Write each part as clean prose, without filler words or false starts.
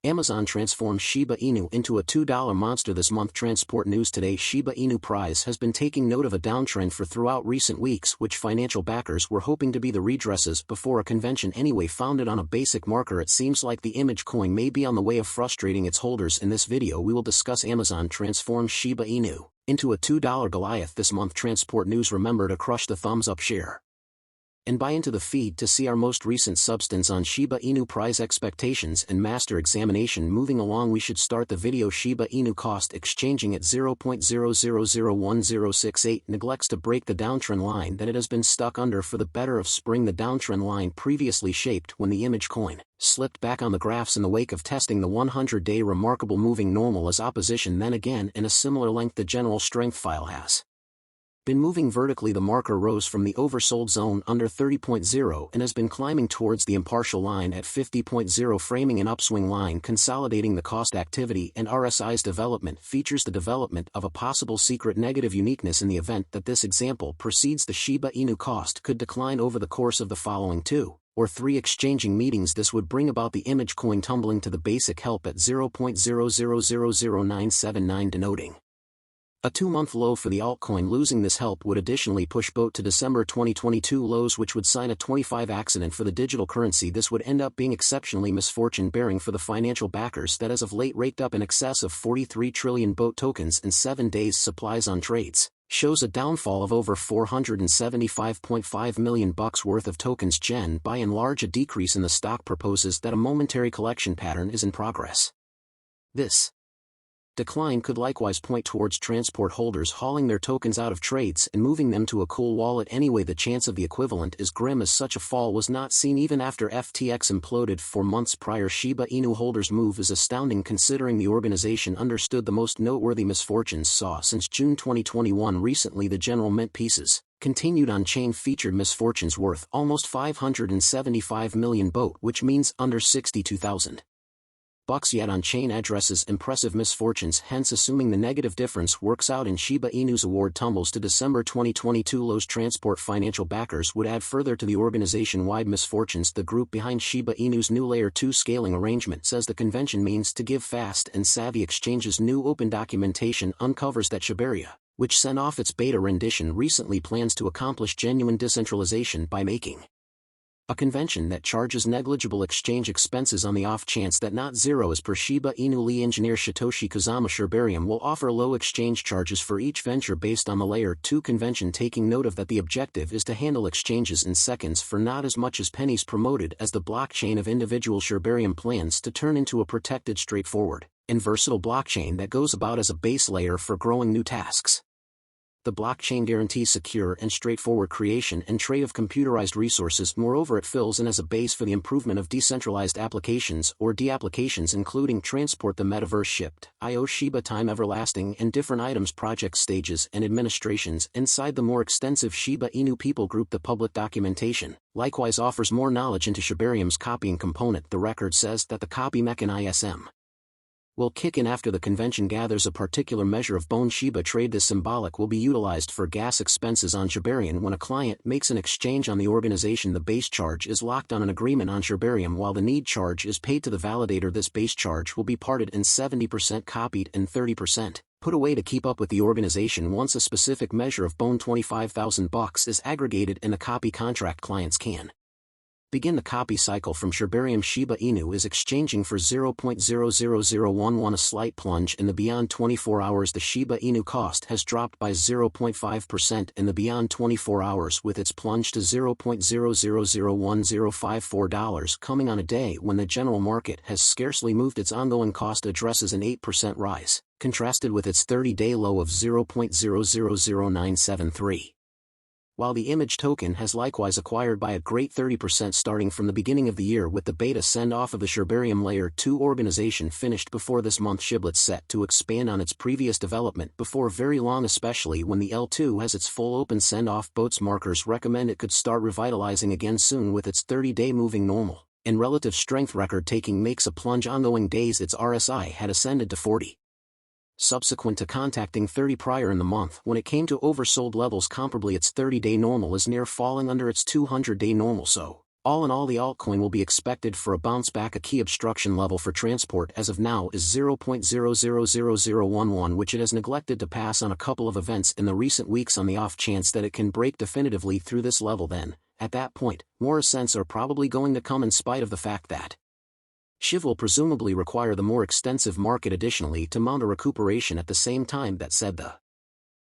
Amazon transformed Shiba Inu into a $2 monster this month. Transport news today. Shiba Inu price has been taking note of a downtrend for throughout recent weeks, which financial backers were hoping to be the redresses before a convention anyway. Founded on a basic marker, it seems like the image coin may be on the way of frustrating its holders. In this video we will discuss Amazon transforms Shiba Inu into a $2 Goliath this month. Transport news. Remember to crush the thumbs up, share, and buy into the feed to see our most recent substance on Shiba Inu price expectations and master examination. Moving along, we should start the video. Shiba Inu cost exchanging at 0.001068 neglects to break the downtrend line that it has been stuck under for the better of spring. The downtrend line previously shaped when the image coin slipped back on the graphs in the wake of testing the 100-day remarkable moving normal as opposition. Then again, in a similar length, the general strength file has been moving vertically. The marker rose from the oversold zone under 30.0 and has been climbing towards the impartial line at 50.0, framing an upswing line. Consolidating the cost activity and RSI's development features the development of a possible secret negative uniqueness. In the event that this example proceeds, the Shiba Inu cost could decline over the course of the following 2 or 3 exchanging meetings. This would bring about the image coin tumbling to the basic help at 0.0000979, denoting a 2-month low for the altcoin. Losing this help would additionally push BOT to December 2022 lows, which would sign a 25 accident for the digital currency. This would end up being exceptionally misfortune-bearing for the financial backers that as of late raked up in excess of 43 trillion BOT tokens in 7 days. Supplies on trades shows a downfall of over $475.5 million worth of tokens. By and large, a decrease in the stock proposes that a momentary collection pattern is in progress. This decline could likewise point towards transport holders hauling their tokens out of trades and moving them to a cool wallet anyway. The chance of the equivalent is grim, as such a fall was not seen even after FTX imploded 4 months prior. Shiba Inu holders' move is astounding considering the organization understood the most noteworthy misfortunes saw since June 2021. Recently, the general mint pieces continued on-chain featured misfortunes worth almost 575 million BOT, which means under $62,000. Yet on-chain addresses impressive misfortunes. Hence, assuming the negative difference works out in Shiba Inu's award tumbles to December 2022 lows, transport financial backers would add further to the organization-wide misfortunes. The group behind Shiba Inu's new Layer 2 scaling arrangement says the convention means to give fast and savvy exchanges. New open documentation uncovers that Shiba, which sent off its beta rendition recently, plans to accomplish genuine decentralization by making a convention that charges negligible exchange expenses on the off chance that not zero is per Shiba Inu. Lead engineer Satoshi Kazama Shibarium will offer low exchange charges for each venture based on the Layer 2 convention, taking note of that the objective is to handle exchanges in seconds for not as much as pennies, promoted as the blockchain of individual. Shibarium plans to turn into a protected, straightforward, and versatile blockchain that goes about as a base layer for growing new tasks. The blockchain guarantees secure and straightforward creation and trade of computerized resources. Moreover, it fills in as a base for the improvement of decentralized applications or de-applications, including transport, the metaverse, shipped, IO, Shiba Time, everlasting, and different items, project stages, and administrations inside the more extensive Shiba Inu people group. The public documentation likewise offers more knowledge into Shibarium's copying component. The record says that the copy mechanism will kick in after the convention gathers a particular measure of bone. Shiba trade. This symbolic will be utilized for gas expenses on Shibarium. When a client makes an exchange on the organization, the base charge is locked on an agreement on Shibarium, while the need charge is paid to the validator. This base charge will be parted in 70% copied and 30% put away to keep up with the organization. Once a specific measure of bone $25,000 is aggregated in a copy contract, clients can begin the copy cycle from Shibarium. Shiba Inu is exchanging for 0.00011, a slight plunge in the beyond 24 hours. The Shiba Inu cost has dropped by 0.5% in the beyond 24 hours, with its plunge to $0.0001054 coming on a day when the general market has scarcely moved. Its ongoing cost addresses an 8% rise, contrasted with its 30-day low of 0.000973. While the image token has likewise acquired by a great 30% starting from the beginning of the year, with the beta send-off of the Shibarium Layer 2 organization finished before this month. Shiblet's set to expand on its previous development before very long, especially when the L2 has its full open send-off. BOT's markers recommend it could start revitalizing again soon, with its 30-day moving normal and relative strength record taking makes a plunge. Ongoing days, its RSI had ascended to 40. Subsequent to contacting 30 prior in the month, when it came to oversold levels comparably, its 30-day normal is near falling under its 200-day normal. So, All in all, the altcoin will be expected for a bounce back. A key obstruction level for transport as of now is 0.000011, which it has neglected to pass on a couple of events in the recent weeks. On the off chance that it can break definitively through this level, then, at that point, more ascents are probably going to come in spite of the fact that Shiv will presumably require the more extensive market additionally to mount a recuperation. At the same time, that said, the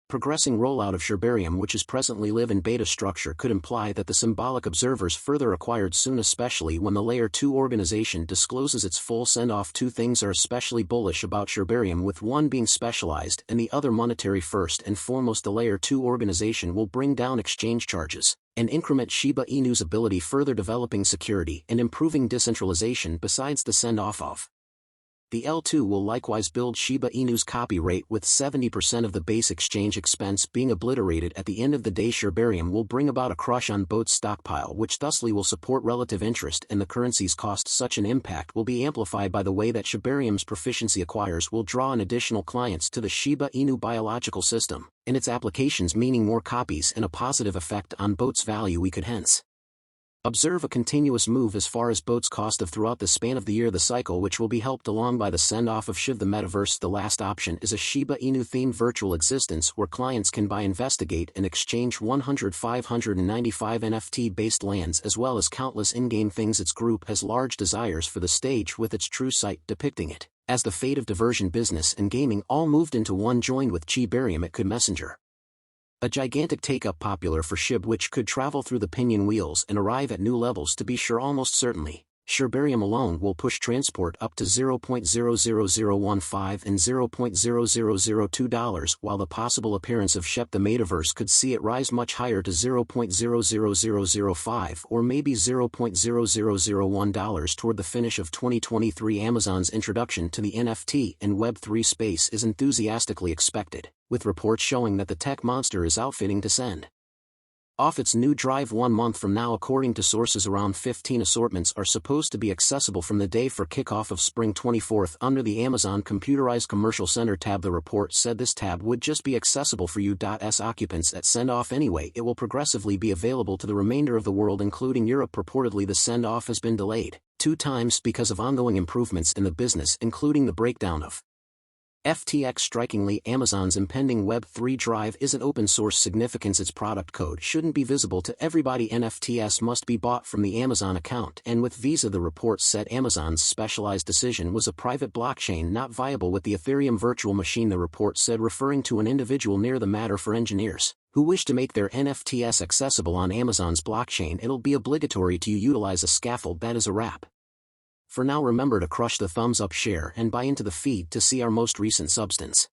progressing rollout of Shibarium, which is presently live in beta structure, could imply that the symbolic observers further acquired soon, especially when the Layer 2 organization discloses its full send-off. Two things are especially bullish about Shibarium, with one being specialized and the other monetary. First and foremost, the Layer 2 organization will bring down exchange charges and increment Shiba Inu's ability, further developing security and improving decentralization. Besides the send-off of the L2 will likewise build Shiba Inu's copy rate, with 70% of the base exchange expense being obliterated. At the end of the day, Shibarium will bring about a crush on both stockpile, which thusly will support relative interest in the currency's cost. Such an impact will be amplified by the way that Shibarium's proficiency acquires will draw in additional clients to the Shiba Inu biological system and its applications, meaning more copies and a positive effect on BOT's value. We could hence observe a continuous move as far as BOT's cost of throughout the span of the year. The cycle, which will be helped along by the send-off of Shiv, the metaverse. The last option is a Shiba Inu themed virtual existence where clients can buy, investigate, and exchange 595 NFT-based lands as well as countless in-game things. Its group has large desires for the stage, with its true site depicting it as the fate of diversion, business, and gaming all moved into one. Joined with Shibarium, it could messenger a gigantic take-up popular for Shib, which could travel through the pinion wheels and arrive at new levels. To be sure, almost certainly, Shibarium alone will push transport up to $0.00015 and $0.0002, while the possible appearance of Shep the metaverse could see it rise much higher to $0.00005 or maybe $0.0001 toward the finish of 2023. Amazon's introduction to the NFT and Web3 space is enthusiastically expected, with reports showing that the tech monster is outfitting to send off its new drive 1 month from now. According to sources, around 15 assortments are supposed to be accessible from the day for kickoff of spring 24th under the Amazon Computerized Commercial Center tab. The report said this tab would just be accessible for U.S. occupants at send-off anyway. It will progressively be available to the remainder of the world, including Europe. Purportedly, the send-off has been delayed 2 times because of ongoing improvements in the business, including the breakdown of FTX. Strikingly, Amazon's impending Web3 drive isn't open source significance. Its product code shouldn't be visible to everybody. NFTs must be bought from the Amazon account and with Visa. The report said Amazon's specialized decision was a private blockchain not viable with the Ethereum virtual machine. The report said, referring to an individual near the matter, for engineers who wish to make their NFTs accessible on Amazon's blockchain, it'll be obligatory to utilize a scaffold. That is a wrap. For now, remember to crush the thumbs up, share, and buy into the feed to see our most recent substance.